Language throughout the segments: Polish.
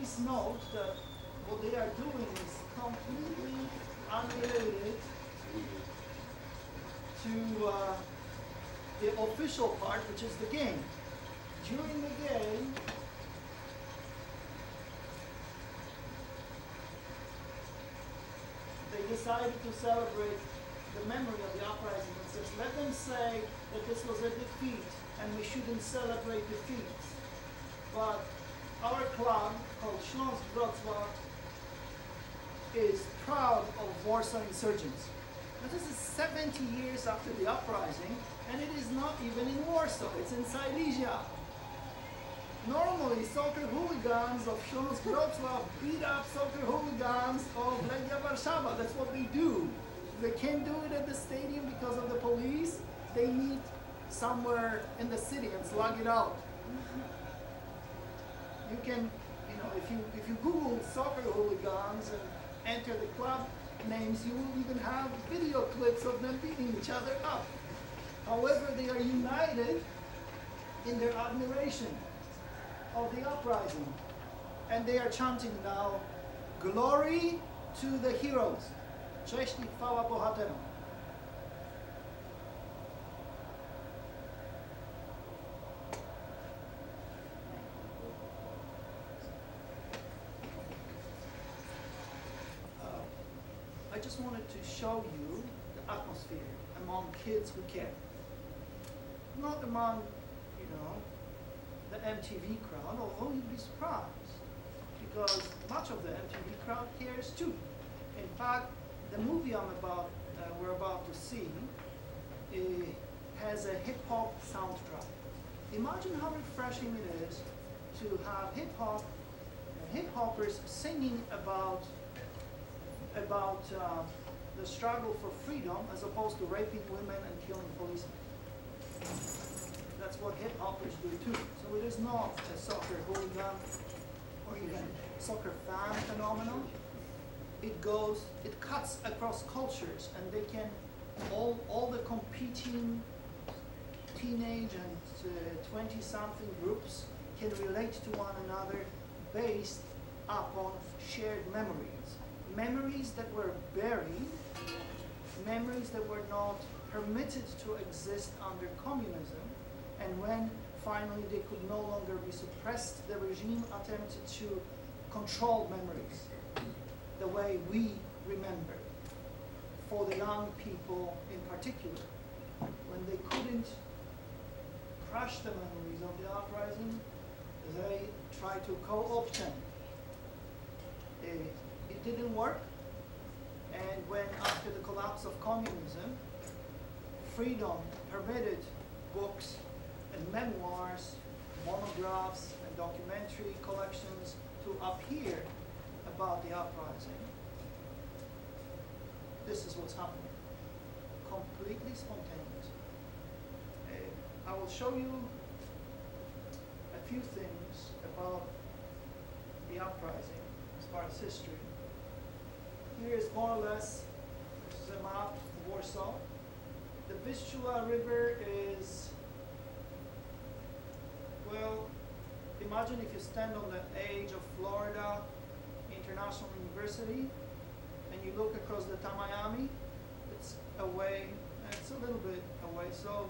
please note that what they are doing is completely unrelated to the official part, which is the game. During the game, they decided to celebrate the memory of the uprising and says, let them say that this was a defeat and we shouldn't celebrate defeats. But our club, called Śląsk Wrocław, is proud of Warsaw insurgents. Now this is 70 years after the uprising, and it is not even in Warsaw, it's in Silesia. Normally, soccer hooligans of Śląsk Wrocław beat up soccer hooligans of Legia Warszawa. That's what they do. They can't do it at the stadium because of the police. They meet somewhere in the city and slug it out. You can, if you Google soccer hooligans and enter the club names, you will even have video clips of them beating each other up. However, they are united in their admiration of the uprising. And they are chanting now, glory to the heroes. Cześć i chwała bohaterom. I just wanted to show you the atmosphere among kids who care. Not among, the MTV crowd, although you'd be surprised, because much of the MTV crowd cares too. In fact, the movie we're about to see has a hip-hop soundtrack. Imagine how refreshing it is to have hip-hoppers singing about the struggle for freedom as opposed to raping women and killing policemen. That's what hip-hoppers do too. So it is not a soccer hooligan or even soccer fan phenomenon. It cuts across cultures, and they can, all the competing teenage and 20-something groups can relate to one another based upon shared memories. Memories that were buried, memories that were not permitted to exist under communism, and when finally they could no longer be suppressed, the regime attempted to control memories the way we remember. For the young people in particular, when they couldn't crush the memories of the uprising, they tried to co-opt them. It didn't work, and when after the collapse of communism, freedom permitted books and memoirs, monographs and documentary collections to appear about the uprising, this is what's happening. Completely spontaneous. I will show you a few things about the uprising as far as history. Here is more or less, this is a map of Warsaw. The Vistula River is, well, imagine if you stand on the edge of Florida International University and you look across the Miami, it's away, it's a little bit away, so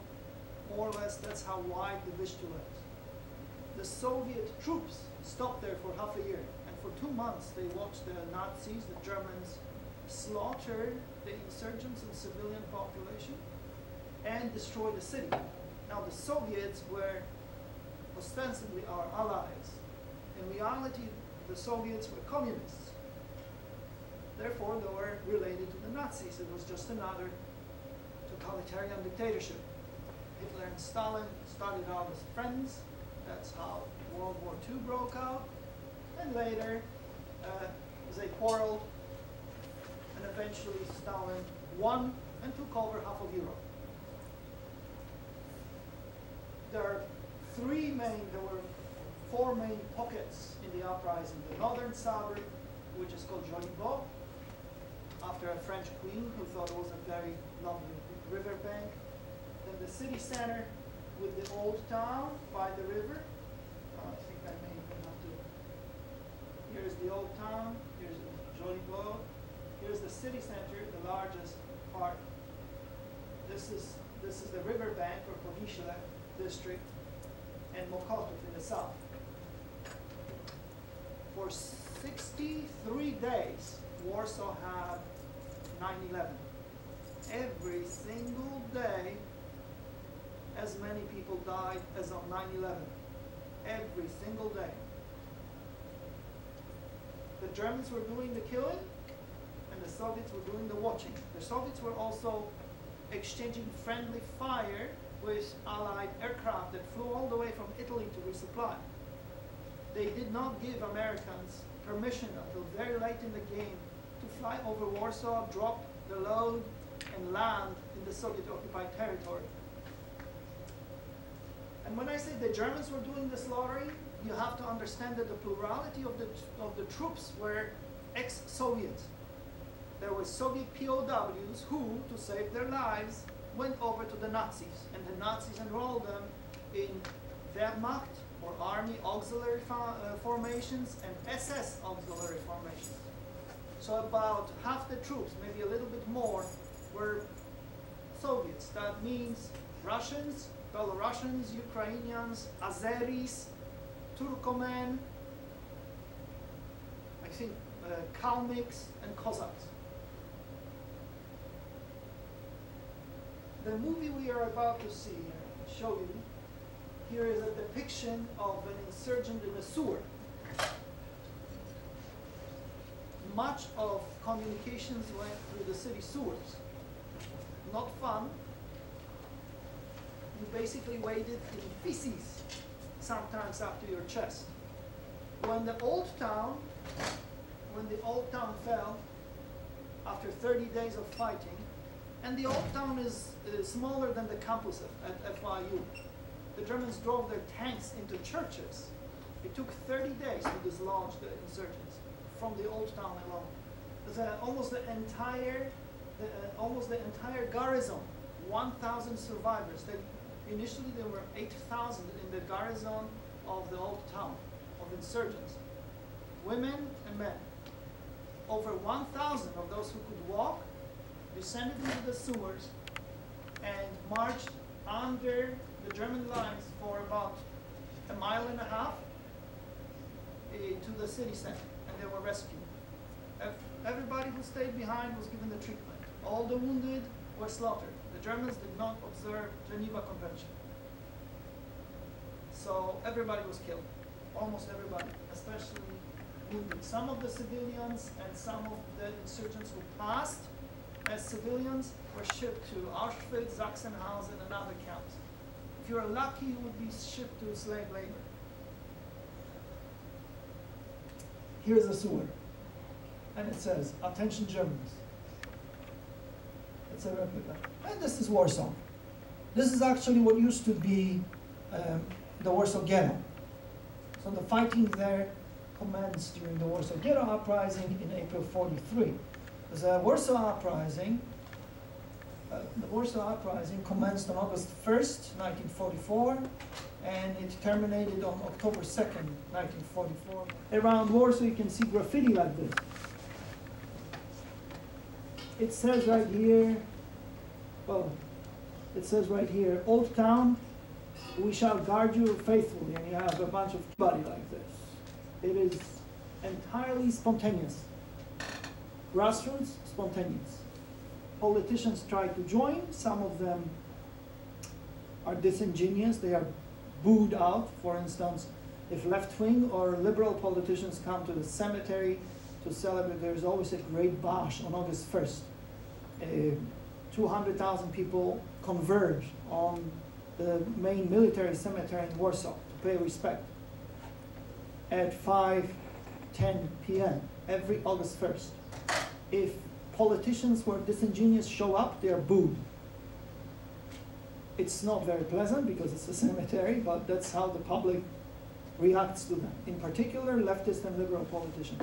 more or less that's how wide the Vistula is. The Soviet troops stopped there for half a year, and for 2 months they watched the Nazis, the Germans, slaughter the insurgents and civilian population and destroy the city. Now the Soviets were ostensibly our allies. In reality, the Soviets were communists. Therefore, they were related to the Nazis. It was just another totalitarian dictatorship. Hitler and Stalin started out as friends. That's how World War II broke out. And later, they quarreled, and eventually Stalin won and took over half of Europe. There were 4 main pockets in the uprising. The northern suburb, which is called Jolibo, after a French queen who thought it was a very lovely riverbank. Then the city center with the old town by the river. I think I may have to, old town, here's Jolibo, here's the city center, the largest part. This is the riverbank or Pomyśle district, and Mokotów in the south. For 63 days, Warsaw had 9/11. Every single day, as many people died as on 9/11. Every single day. The Germans were doing the killing, and the Soviets were doing the watching. The Soviets were also exchanging friendly fire with Allied aircraft that flew all the way from Italy to resupply. They did not give Americans permission until very late in the game to fly over Warsaw, drop the load, and land in the Soviet-occupied territory. And when I say the Germans were doing the slaughtering, you have to understand that the plurality of the troops were ex-Soviets. There were Soviet POWs who, to save their lives, went over to the Nazis, and the Nazis enrolled them in Wehrmacht, or Army Auxiliary formations, and SS Auxiliary formations. So about half the troops, maybe a little bit more, were Soviets. That means Russians, Belarusians, Ukrainians, Azeris, Turkomen, I think Kalmyks, and Cossacks. The movie we are about to see, show you, here is a depiction of an insurgent in a sewer. Much of communications went through the city sewers. Not fun. You basically waded in feces, sometimes up to your chest. When the old town fell, after 30 days of fighting, and the old town is smaller than the campus at FIU. The Germans drove their tanks into churches. It took 30 days to dislodge the insurgents from the old town alone. Almost the entire garrison, 1,000 survivors. Initially there were 8,000 in the garrison of the old town of insurgents, women and men. Over 1,000 of those who could walk descended into the sewers and marched under the German lines for about a mile and a half to the city center, and they were rescued. Everybody who stayed behind was given the treatment. All the wounded were slaughtered. The Germans did not observe Geneva Convention. So everybody was killed, almost everybody, especially wounded. Some of the civilians and some of the insurgents who passed as civilians were shipped to Auschwitz, Sachsenhausen, and other camps. If you were lucky, you would be shipped to slave labor. Here's a sewer, and it says, "Attention Germans." It's a replica. And this is Warsaw. This is actually what used to be the Warsaw Ghetto. So the fighting there commenced during the Warsaw Ghetto Uprising in April '43. The Warsaw Uprising commenced on August 1st, 1944, and it terminated on October 2nd, 1944. Around Warsaw, you can see graffiti like this. It says right here, "Old Town, we shall guard you faithfully," and you have a bunch of body like this. It is entirely spontaneous. Grassroots, spontaneous. Politicians try to join. Some of them are disingenuous. They are booed out. For instance, if left-wing or liberal politicians come to the cemetery to celebrate, there's always a great bash on August 1st. 200,000 people converge on the main military cemetery in Warsaw to pay respect at 5:10 p.m. every August 1st. If politicians who are disingenuous show up, they are booed. It's not very pleasant because it's a cemetery, but that's how the public reacts to them. In particular, leftist and liberal politicians.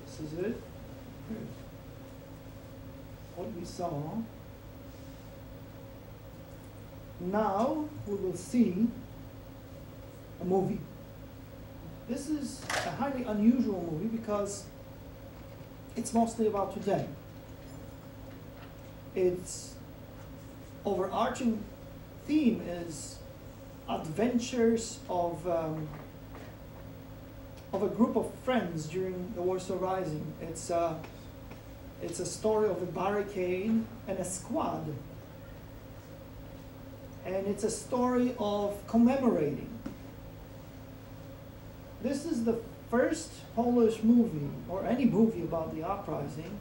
This is it. What we saw. Now we will see a movie. This is a highly unusual movie because it's mostly about today. Its overarching theme is adventures of a group of friends during the Warsaw Rising. It's a story of a barricade and a squad. And it's a story of commemorating. This is the first Polish movie, or any movie about the uprising,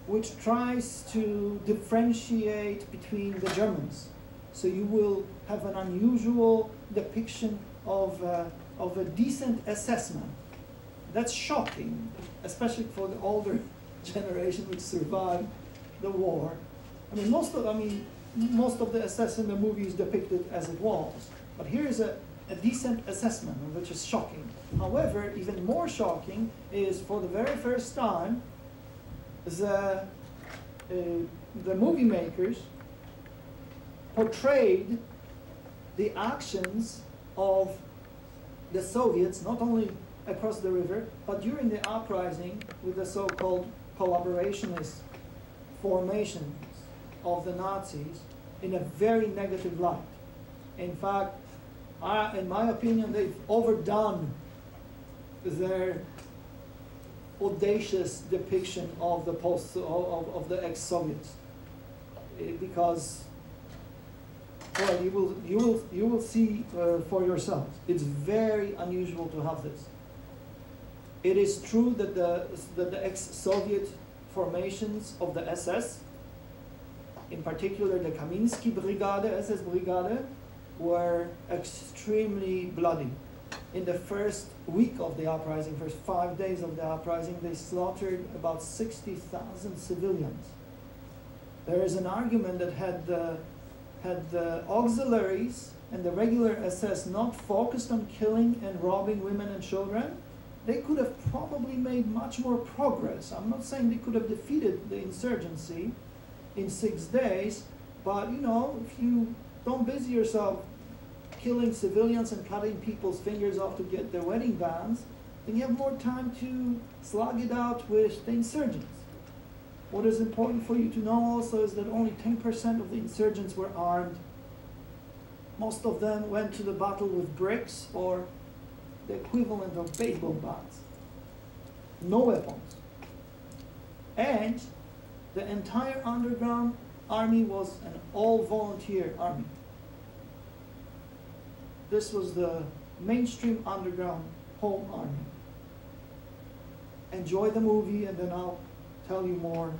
which tries to differentiate between the Germans. So you will have an unusual depiction of a decent assessment. That's shocking, especially for the older generation which survived the war. Most of the SS in the movie is depicted as it was, but here is a decent assessment, which is shocking. However, even more shocking is, for the very first time, the movie makers portrayed the actions of the Soviets, not only across the river, but during the uprising with the so-called collaborationist formations of the Nazis, in a very negative light. In fact, in my opinion, they've overdone their audacious depiction of the ex-Soviets, because, well, you will see for yourselves. It's very unusual to have this. It is true that the ex-Soviet formations of the SS, in particular the Kamiński Brigade, SS Brigade, were extremely bloody. In the first week of the uprising, first 5 days of the uprising, they slaughtered about 60,000 civilians. There is an argument that had the auxiliaries and the regular SS not focused on killing and robbing women and children, they could have probably made much more progress. I'm not saying they could have defeated the insurgency in 6 days, but if you don't busy yourself killing civilians and cutting people's fingers off to get their wedding bands, then you have more time to slug it out with the insurgents. What is important for you to know also is that only 10% of the insurgents were armed. Most of them went to the battle with bricks or the equivalent of baseball bats. No weapons. And the entire underground army was an all-volunteer army. This was the mainstream underground home army. Enjoy the movie, and then I'll tell you more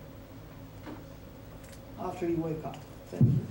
after you wake up. Thank you.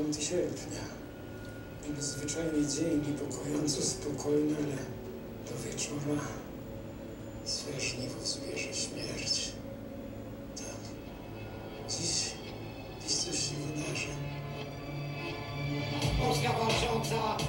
9 sierpnia. Niby zwyczajny dzień, niepokojąco spokojny, ale do wieczora swe żniwo zbierze śmierć. Tak. Dziś coś się wydarzy. Polska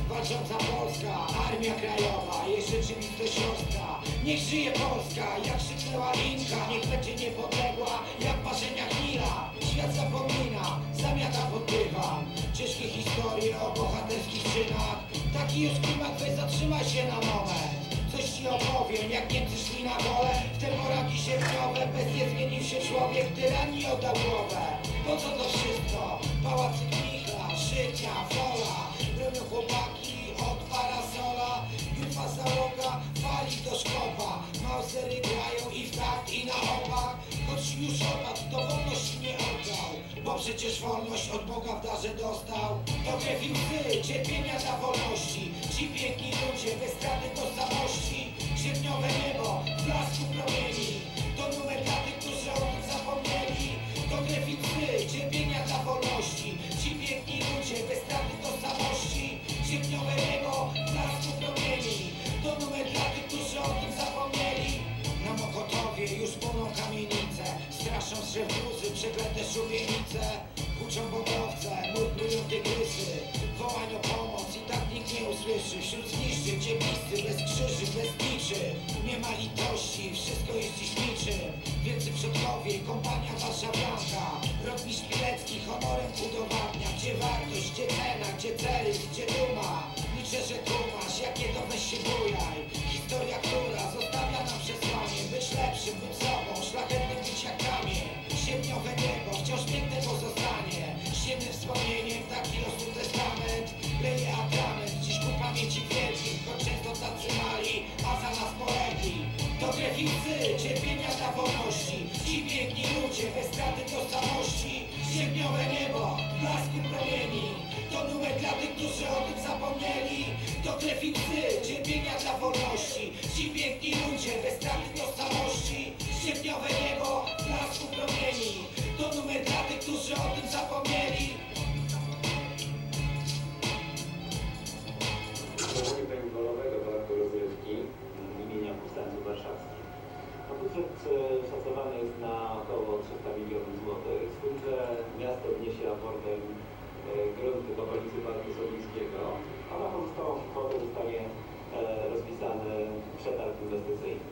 walcząca Polska, Armia Krajowa, jest rzeczywistość siostra. Niech żyje Polska, jak krzyknęła Linka, niech będzie niepodległa, jak marzenia Nila. Świat zapomina, zamiata pod dywan, ciężkie historie o bohaterskich czynach. Taki już klimat, weź zatrzymaj się na moment. Coś ci opowiem, jak Niemcy szli na wolę. W te poranki sierpniowe, beznie zmienił się człowiek, tyranii oddał głowę. Po co to wszystko? Pałacyk Michla, Życia, Wola, bronią chłopaki od parasola. Grupa załoga wali do szkopa, mausery grają i w tak i na opak. Choć już opadł, to wolności nie oddał, bo przecież wolność od Boga w darze dostał. To krew i łzy, cierpienia dla wolności, ci piękni ludzie bez straty tożsamości. Sierpniowe niebo w blasku promieni, to numer dla tych, którzy o tym zapomnieli. To krew i łzy, cierpienia dla wolności, ci piękni ludzie bez straty tożsamości. Sierpniowe niebo w blasku promieni, to numer dla tych, którzy o tym zapomnieli. Na Mokotowie już płoną kamienice, straszą z gruzy przeklęte szubienice. Huczą bombowce, murmują tygrysy, wołań o pomoc i tak nikt nie usłyszy. Wśród zniszczy ciemnisty, bez krzyży, bez niczy. Nie ma litości, wszystko jest dziś niczym. Wielcy przodkowie, kompania warszawianka, rok Miszpilecki honorem udowadnia. Gdzie wartość, gdzie cena, gdzie cel, gdzie duma. Liczę, że kumasz, jak nie to weź się bujaj. Historia, która zostawia nam przesłanie, być lepszym, być sobą, szlachetnym być jak kamień. Sierpniowe niebo wciąż piękne pozostanie, ziemnym wspomnieniem taki losu testament. Leje atrament dziś ku pamięci wielkich, choć często tacy mali, a za nas polegli. To krew i łzy, cierpienia dla wolności, ci piękni ludzie bez straty tożsamości. Sierpniowe niebo w blasku promieni, to numer dla tych, którzy o tym zapomnieli. To krew i łzy, cierpienia dla wolności, ci piękni ludzie bez straty tożsamości. Sierpniowe niebo w blasku promieni, to numer dla tych, którzy o tym zapomnieli. Zawołanie paintballowego parku rozrywki imienia Powstańców Warszawskich. No budżet szacowany jest na około 300 milionów złotych, z tym, że miasto wniesie raportem grunty w okolicy Parku Sowińskiego, a na pozostałą kwotę zostanie rozpisany przetarg inwestycyjny.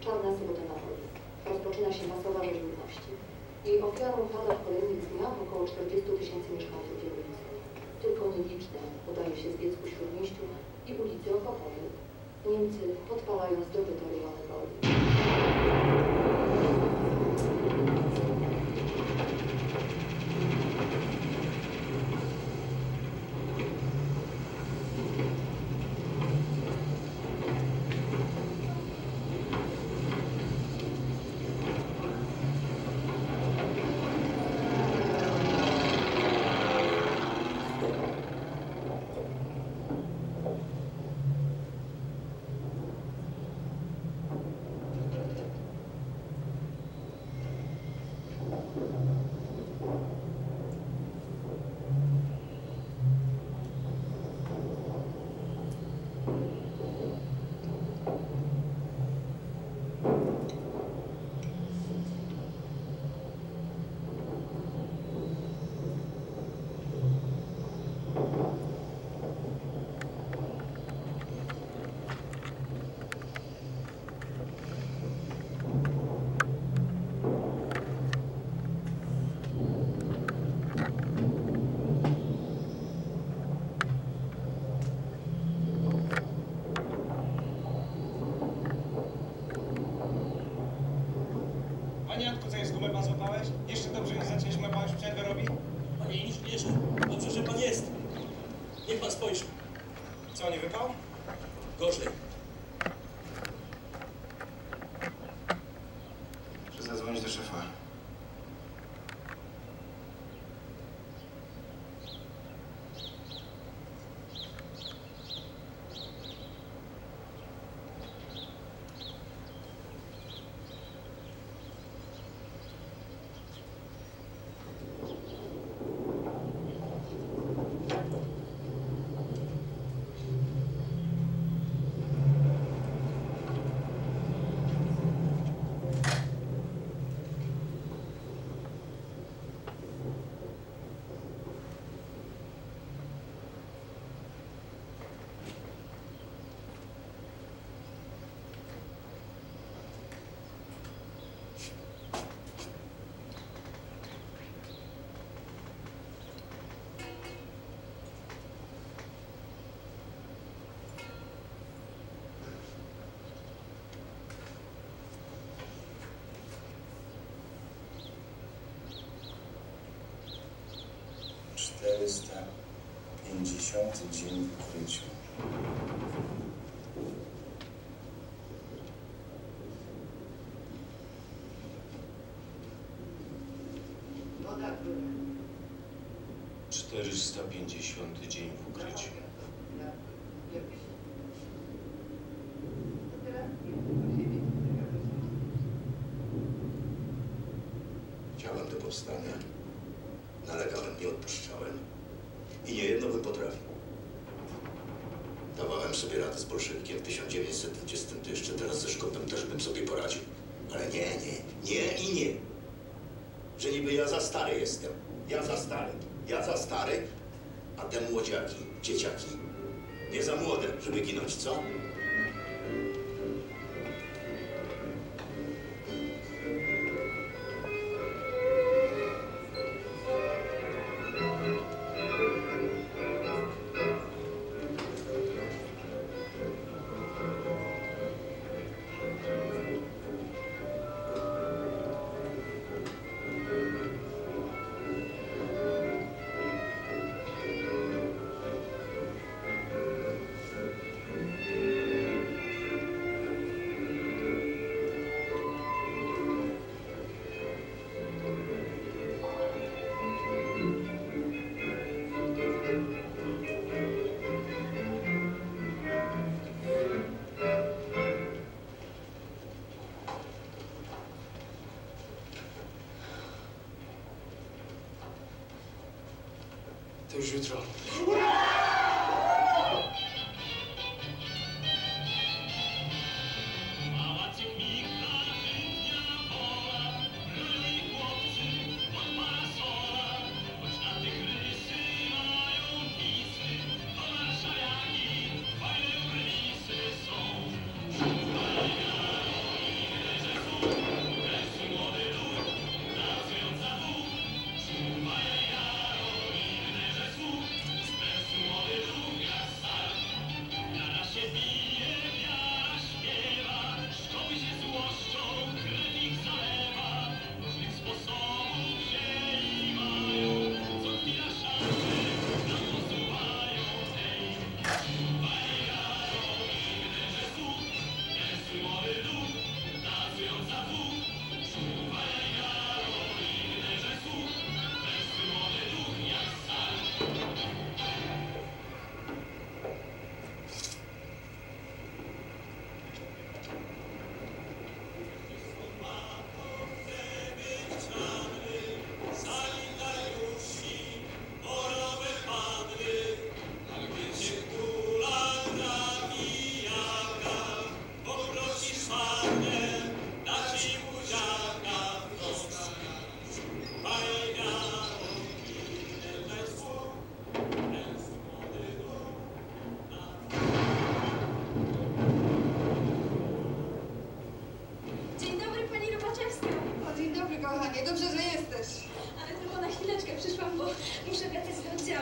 Czarna sobota na woli. Rozpoczyna się masowa rzeź ludności. Jej ofiarą pada w kolejnych dniach około 40 000 mieszkańców dzielnicy. Tylko nieliczne udaje się zbiec ku Śródmieściu i ulicy Okopowej. Niemcy podpalają zdobyte rejony woli. Panie Janku, co jest, gumę pan złapałeś? Jeszcze dobrze nie zaczęliśmy, pan już przerwę robi? Panie inżynierze, dobrze, że pan jest. Niech pan spojrzy. Co, nie wypał? Gorzej. Muszę zadzwonić do szefa. Czterysta 50 dzień w ukryciu. No tak, były. 450 dzień w ukryciu. Chciałem do powstania. Nalegałem, nie odpuszczałem. I niejedno bym potrafił. Dawałem sobie radę z bolszewikiem w 1920, to jeszcze teraz ze Szkotem też bym sobie poradził. Ale nie i nie. Że niby ja za stary jestem. Ja za stary, a te młodziaki, dzieciaki, nie za młode, żeby ginąć, co? To już jutro.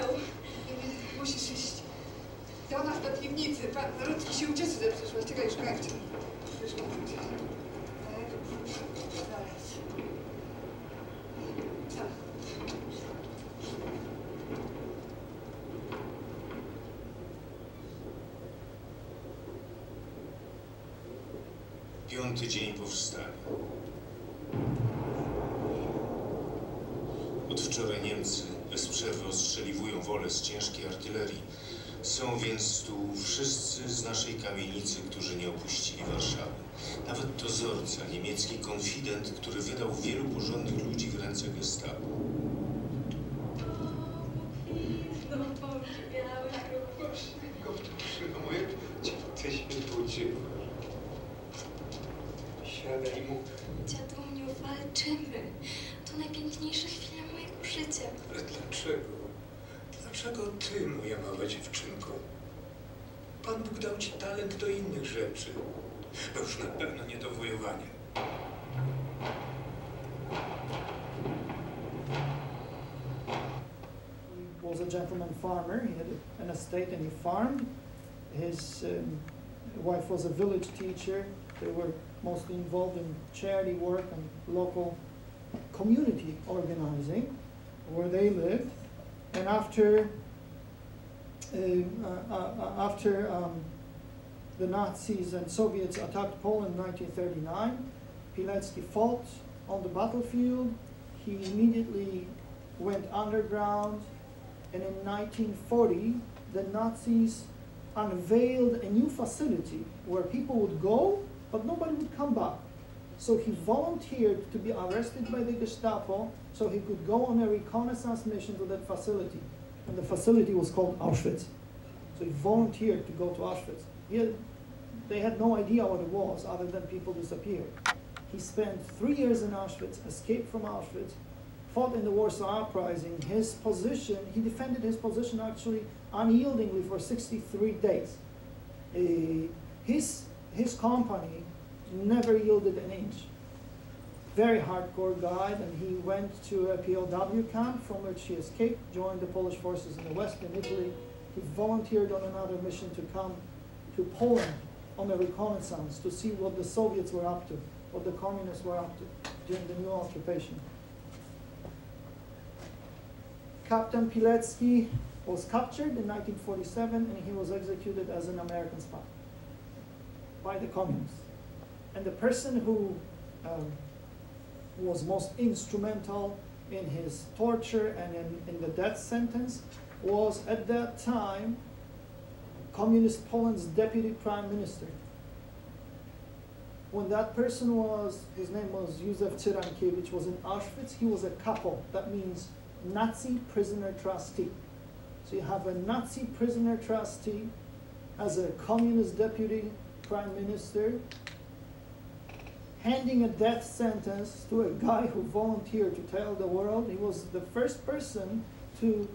miał. Musisz iść. Do nas do piwnicy. Pan Rudzki się ucieszy, że przyszłaś. Czekaj, już kończę. Już kończę. Zaraz. Co? 5. dzień powstania. Od wczoraj Niemcy bez przerwy ostrzeliwują wolę z ciężkiej artylerii. Są więc tu wszyscy z naszej kamienicy, którzy nie opuścili Warszawy. Nawet dozorca, niemiecki konfident, który wydał wielu porządnych ludzi w ręce gestapo. No podziwiałem go, proszę. Gotuszy, no moje ty się budził. Siadaj mu. Dziaduniu, walczymy. To najpiękniejsze chwile mojego życia. Ale dlaczego? Dlaczego ty, moja mała dziewczynko? Pan Bóg dał ci talent do innych rzeczy. Bo już na pewno nie do wojowania. He was a gentleman farmer. He had an estate and he farmed. His wife was a village teacher. They were mostly involved in charity work and local community organizing where they lived. And after the Nazis and Soviets attacked Poland in 1939, Pilecki fought on the battlefield. He immediately went underground, and in 1940, the Nazis unveiled a new facility where people would go, but nobody would come back. So he volunteered to be arrested by the Gestapo so he could go on a reconnaissance mission to that facility. And the facility was called Auschwitz. So he volunteered to go to Auschwitz. They had no idea what it was other than people disappeared. He spent 3 years in Auschwitz, escaped from Auschwitz, fought in the Warsaw Uprising. His position, he defended his position actually unyieldingly for 63 days. His company never yielded an inch. Very hardcore guy, and he went to a POW camp from which he escaped, joined the Polish forces in the west in Italy. He volunteered on another mission to come to Poland on a reconnaissance to see what the Soviets were up to, what the communists were up to during the new occupation. Captain Pilecki was captured in 1947 and he was executed as an American spy by the communists. And the person who was most instrumental in his torture and in the death sentence was at that time Communist Poland's deputy prime minister. When that person was, his name was Józef Cyrankiewicz, was in Auschwitz, he was a kapo. That means Nazi prisoner trustee. So you have a Nazi prisoner trustee as a communist deputy prime minister handing a death sentence to a guy who volunteered to tell the world. He was the first person to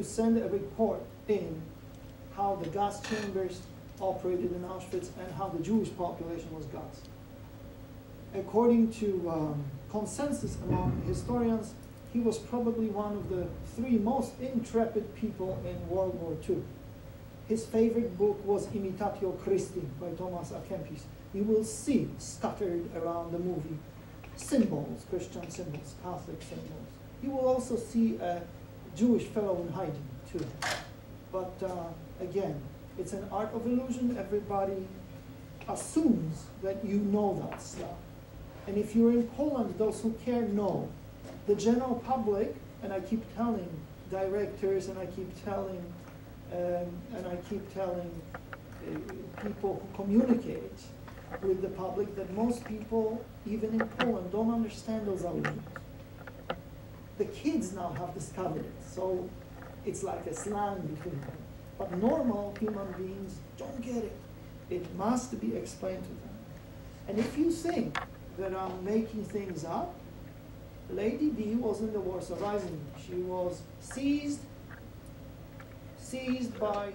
send a report in how the gas chambers operated in Auschwitz and how the Jewish population was gassed. According to consensus among historians, he was probably one of the 3 most intrepid people in World War II. His favorite book was Imitatio Christi by Thomas à Kempis. You will see scattered around the movie symbols, Christian symbols, Catholic symbols. You will also see a Jewish fellow in hiding too. But again, it's an art of illusion. Everybody assumes that you know that stuff. And if you're in Poland, those who care know. The general public, and I keep telling directors, and I keep telling people who communicate with the public, that most people, even in Poland, don't understand those allusions. The kids now have discovered it, so it's like a slang between them. But normal human beings don't get it. It must be explained to them. And if you think that I'm making things up, Lady D was in the Warsaw Rising. She was seized by,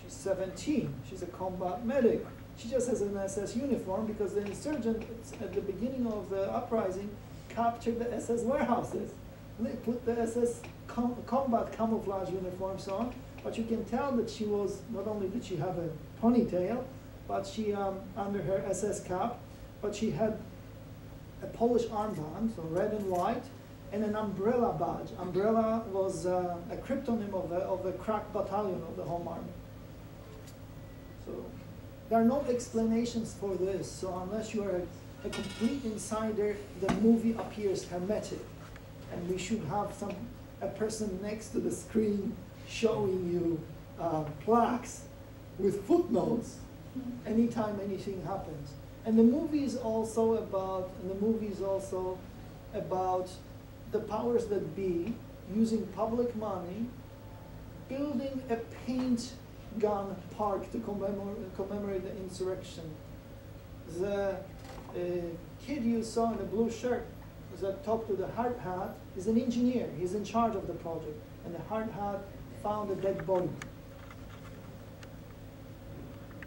she's 17, she's a combat medic. She just has an SS uniform because the insurgents at the beginning of the uprising captured the SS warehouses. And they put the SS combat camouflage uniforms on, but you can tell that she was, not only did she have a ponytail, but she, under her SS cap, but she had a Polish armband, so red and white, and an umbrella badge. Umbrella was a cryptonym of a crack battalion of the Home Army. So there are no explanations for this, so unless you are a complete insider, the movie appears hermetic, and we should have a person next to the screen showing you plaques with footnotes anytime anything happens. And the movie is also about the powers that be using public money, building a paint gun park to commemorate the insurrection. The kid you saw in the blue shirt that talked to the hard hat is an engineer. He's in charge of the project. And the hard hat found a dead body.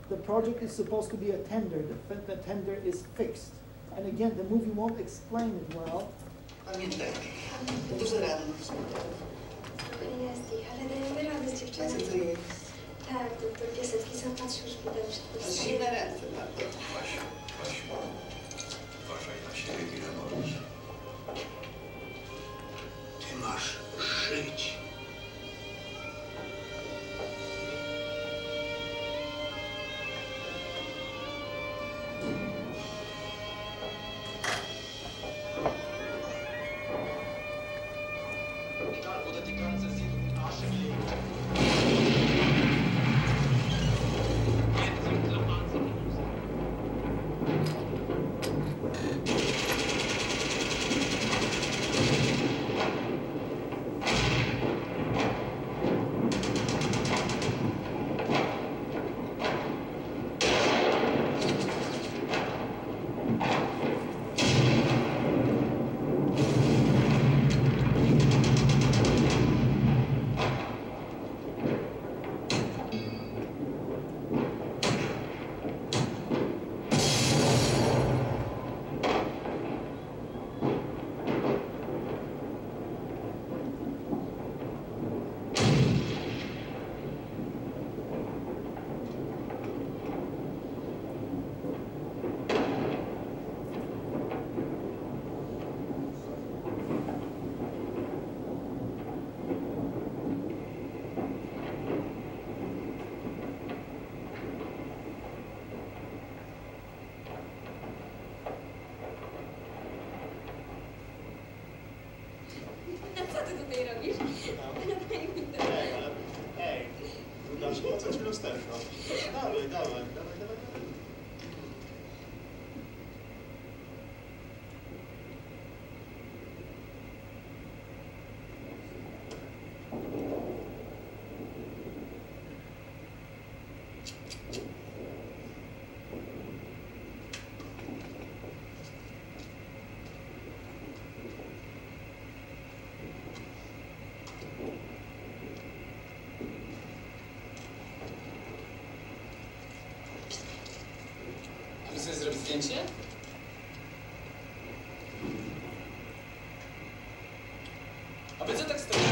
The project is supposed to be a tender. The tender is fixed. And again, the movie won't explain it well. Pamiętaj, duże rano masz. Jest ich, ale dajemy radę z dziewczynami. Co to jest? Tak, doktor Piasecki sam patrzył, żeby dobrze Patrz się na ręce, bardzo. Basiu, uważaj na siebie, ile możesz. Ty masz żyć. Co ty tutaj robisz? Ej, dasz po co ci lusterko? Dawaj. Chcesz zrobić zdjęcie? A wy co tak stoicie?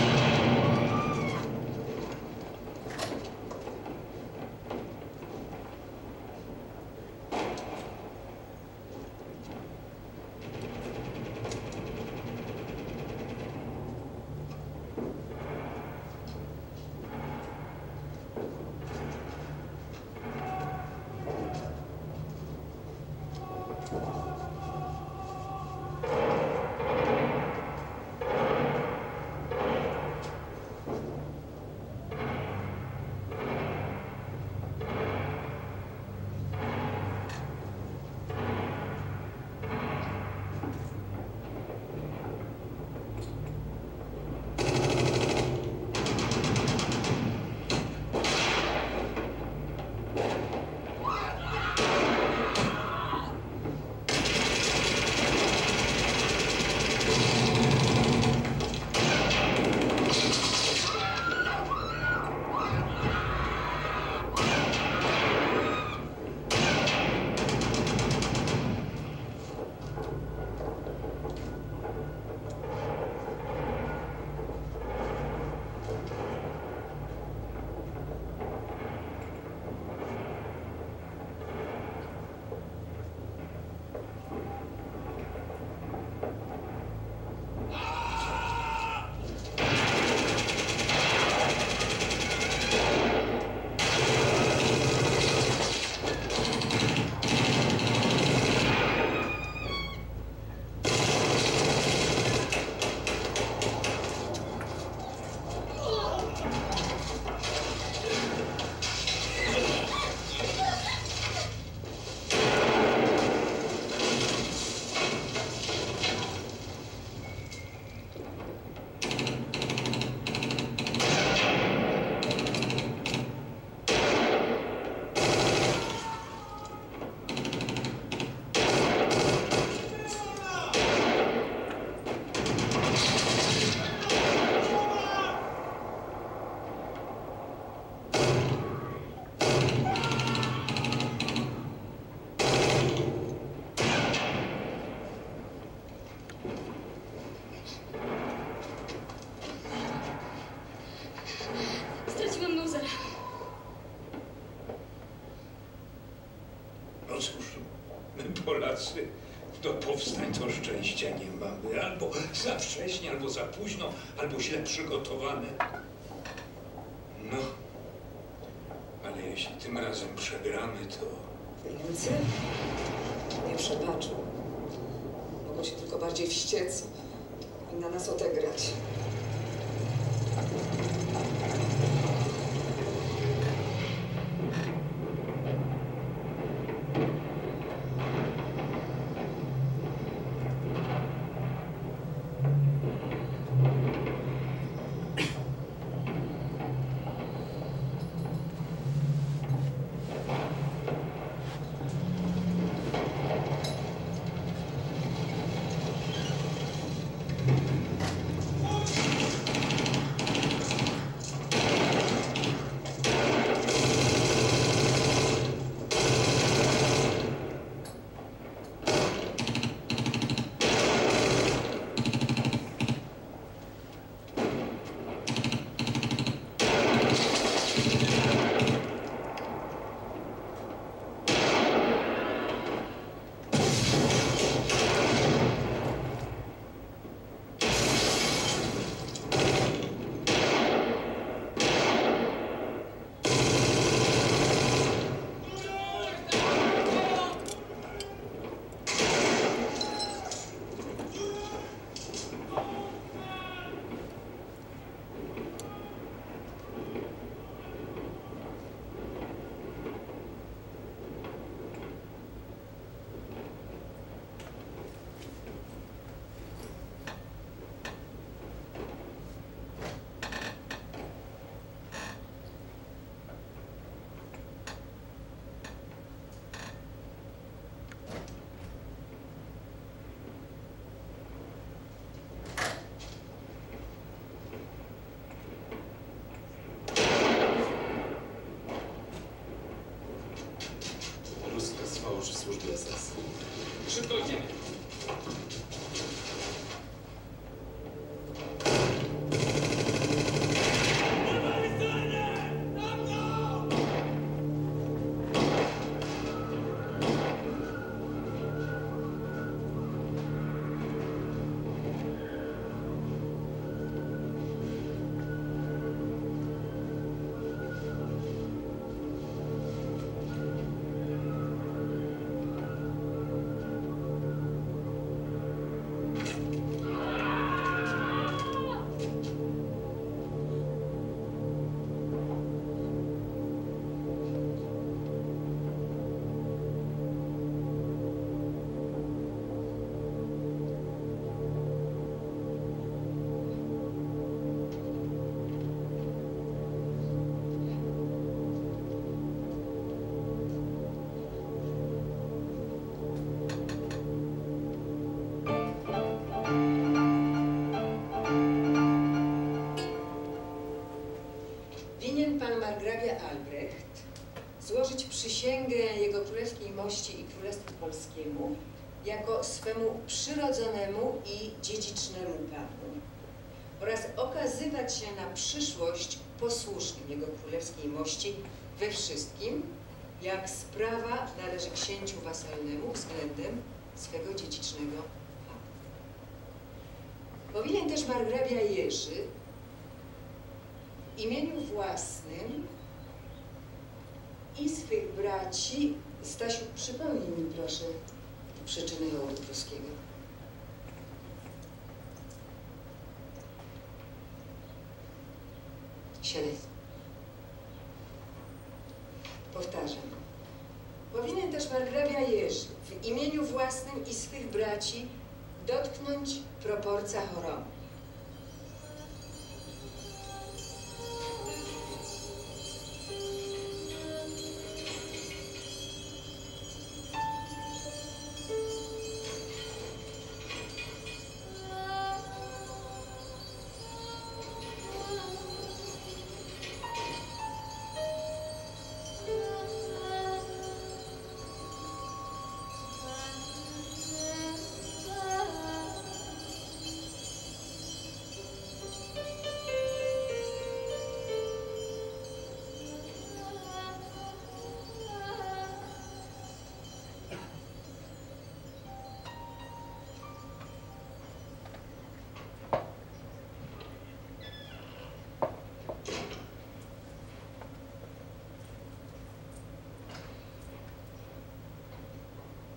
No cóż, my Polacy do powstań to szczęścia nie mamy. Albo za wcześnie, albo za późno, albo źle przygotowane. No, ale jeśli tym razem przegramy, to... Niemcy nie przebaczą. Mogą się tylko bardziej wściec i na nas odegrać. Przy służbie SS. Szybko idziemy. Albrecht złożyć przysięgę Jego Królewskiej Mości i Królestwu Polskiemu jako swemu przyrodzonemu i dziedzicznemu panu oraz okazywać się na przyszłość posłusznym Jego Królewskiej Mości we wszystkim, jak sprawa należy księciu wasalnemu względem swego dziedzicznego pana. Powinien też margrabia Jerzy w imieniu własnym i swych braci... Stasiu, przypomnij mi proszę przyczyny hołdu pruskiego. Siadaj. Powtarzam. Powinien też margrabia Jerzy w imieniu własnym i swych braci dotknąć proporca choroby.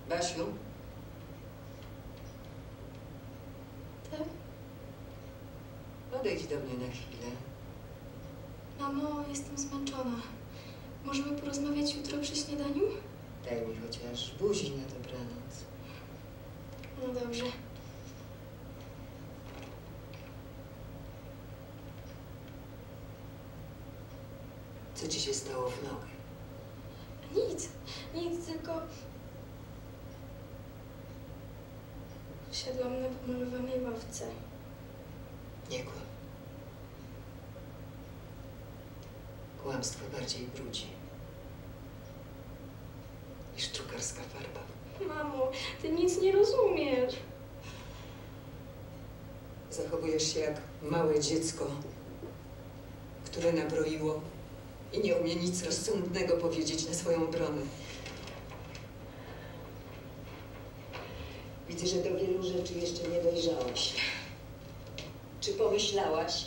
Basiu? Tak? Odejdź do mnie na chwilę. Mamo, jestem zmęczona. Możemy porozmawiać jutro przy śniadaniu? Daj mi chociaż buzi na dobranoc. No dobrze. Co ci się stało w nogę? Nic, tylko... Wsiadłam na pomalowanej ławce. Nie kłam. Kłamstwo bardziej brudzi niż drukarska farba. Mamo, ty nic nie rozumiesz. Zachowujesz się jak małe dziecko, które nabroiło i nie umie nic rozsądnego powiedzieć na swoją obronę. Widzę, że do wielu rzeczy jeszcze nie dojrzałaś. Czy pomyślałaś?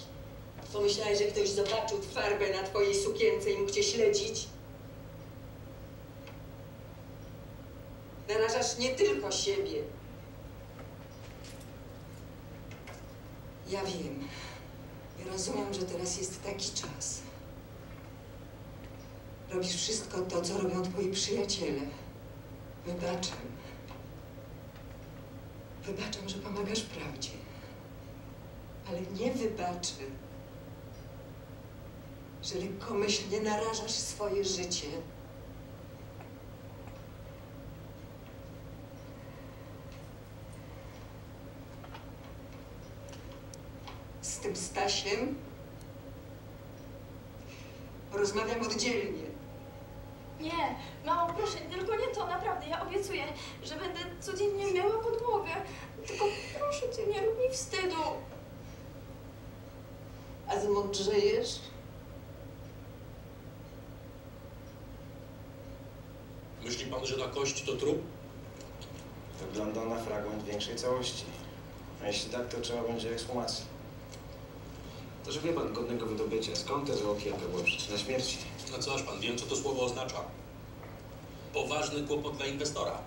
Pomyślałeś, że ktoś zobaczył farbę na twojej sukience i mógł cię śledzić? Narażasz nie tylko siebie. Ja wiem. Ja rozumiem, że teraz jest taki czas. Robisz wszystko to, co robią twoi przyjaciele. Wybaczam. Wybaczam, że pomagasz prawdzie. Ale nie wybaczę, że lekkomyślnie narażasz swoje życie. Z tym Stasiem rozmawiam oddzielnie. Nie, mamo, proszę, tylko nie to, naprawdę, ja obiecuję, że będę codziennie myła podłogę. Tylko proszę cię, nie rób mi wstydu. A zmądrzejesz? Myśli pan, że ta kość to trup? Wygląda na fragment większej całości. A jeśli tak, to trzeba będzie ekshumacji. To, że wie pan, godnego wydobycia. Skąd te zwłoki, jaka była przyczyna śmierci? No co aż pan, wiem co to słowo oznacza. Poważny kłopot dla inwestora.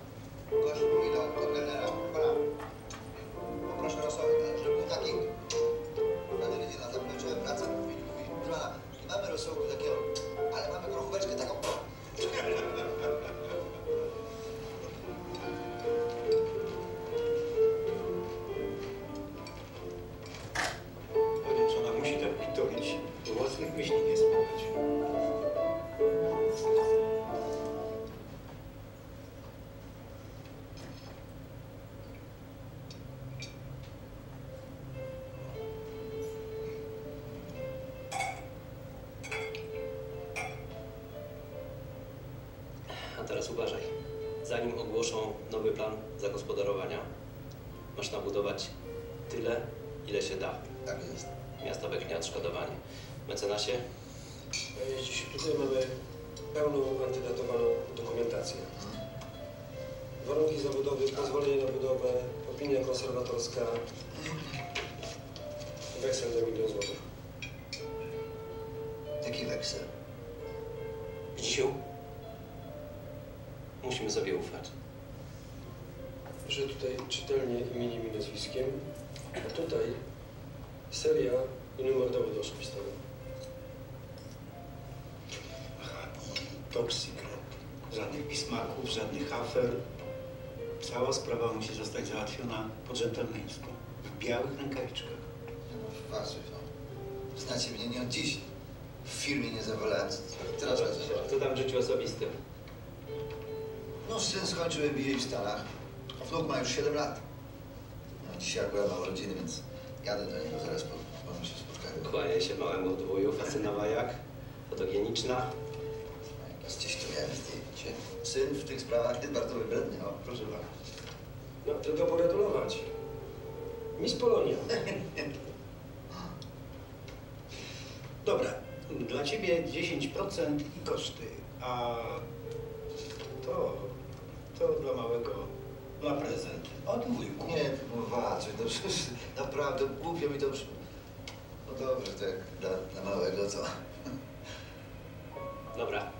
Gość mówi do kontenera. Poproszę rosołek, żeby był taki... Pani idzie na zaplecze, wraca, mówi, proszę, nie mamy rosołku takiego, ale mamy grochóweczkę taką... Powiem, że ona musi tak pitolić, bo własnych myśli nie spływać. A teraz uważaj. Zanim ogłoszą nowy plan zagospodarowania, masz nabudować tyle, ile się da. Tak jest. Miasto weźmie odszkodowanie. Mecenasie? Tutaj mamy pełną antydatowaną dokumentację. Warunki zabudowy, pozwolenie na budowę, opinia konserwatorska, weksel na 1 000 000 złotych. Jaki weksel? Zdzisiu? Musimy sobie ufać. Że tutaj czytelnie imieniem i nazwiskiem, a tutaj seria i numer dowodu osobistego. Aha, i top secret. Żadnych pismaków, żadnych afer. Cała sprawa musi zostać załatwiona po dżentelmeńsku. W białych rękawiczkach. No, Wasyl, no. Znacie mnie nie od dziś. W firmie nie zawalałem. Teraz Co tam w życiu osobistym? No, syn skończył MBA w Stanach, a wnuk ma już 7 lat. No, dzisiaj akurat mam urodziny, więc jadę do niego zaraz po się spotkamy. Kłania się małemu dwuju, fascynowa jak? Fotogeniczna? Gdzieś tu miałem zdjęcie. Syn w tych sprawach jest bardzo wybredny, o, proszę bardzo. No, tylko pogratulować. Miss Polonia. Dobra, dla ciebie 10% i koszty, a to dla małego na prezent od wujku. Nie, Wacek, no przecież naprawdę głupio mi to przy... No dobrze, tak, dla małego co? Dobra.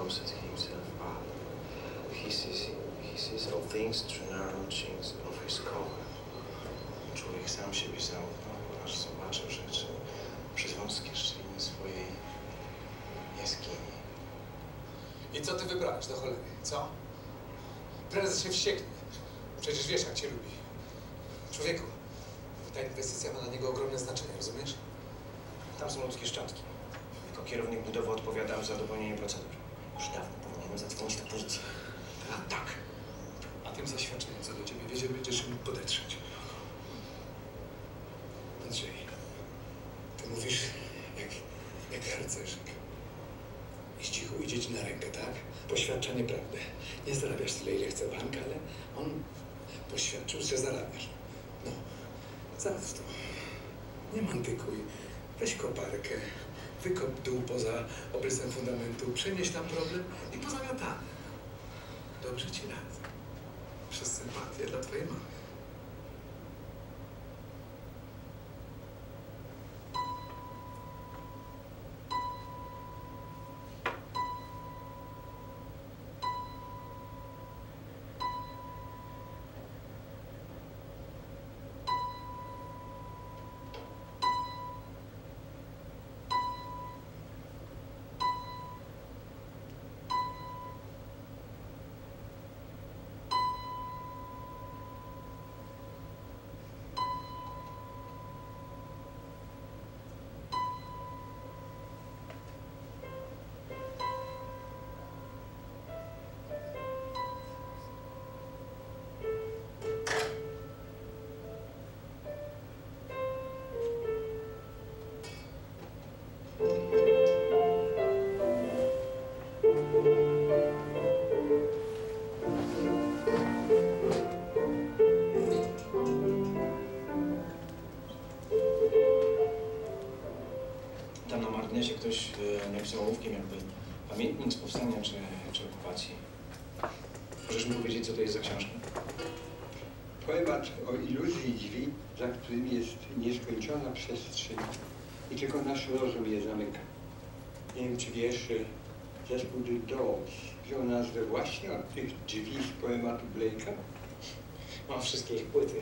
closer to himself. He sees all things through narrow chinks of his cover. Człowiek sam siebie zamknął, aż zobaczył rzeczy przez wąskie szczeliny swojej jaskini. I co ty wybrałeś do cholery, co? Prezes się wścieknie. Przecież wiesz, jak cię lubi. Człowieku, ta inwestycja ma na niego ogromne znaczenie, rozumiesz? Tam są ludzkie szczątki. Jako kierownik budowy odpowiadam za dopełnienie procedur. Już dawno powinienem zadzwonić na policję. A tak. A tym zaświadczeniem, co do ciebie wiedzie, będziesz się mógł podetrzeć. Andrzej, ty mówisz jak harcerzyk. I z cichu idzie ci na rękę, tak? Poświadcza nieprawdę. Nie zarabiasz tyle, ile chce bank, ale on poświadczył, że zarabiasz. No, zaraz to. Nie mantykuj. Weź koparkę, wykop dół poza obrysem fundamentu, przenieś tam problem i pozamiatamy. Dobrze ci radzę. Przez sympatię dla twojej mamy. Tam na marginesie ktoś napisał ołówkiem jakby pamiętnik z powstania czy okupacji. Możesz mi powiedzieć, co to jest za książka? Poemat o iluzji drzwi, za którym jest nieskończona przestrzeń i tylko nasz rozum je zamyka. Nie wiem, czy wiesz, że zespół The Doors wziął nazwę właśnie od tych drzwi z poematu Blake'a? Mam wszystkie ich płyty.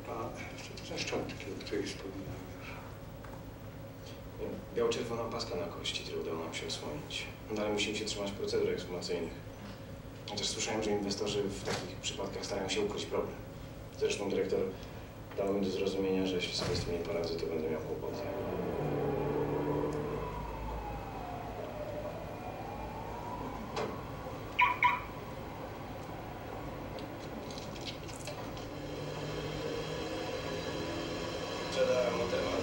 A co to za szczątki, o których wspominałeś? Biało-czerwona paska na kości, które udało nam się osłonić. Dalej musimy się trzymać procedur ekshumacyjnych. Chociaż słyszałem, że inwestorzy w takich przypadkach starają się ukryć problem. Zresztą dyrektor dał mi do zrozumienia, że jeśli sobie z tym nie poradzę, to będę miał kłopoty. Sprzedałem mu temat.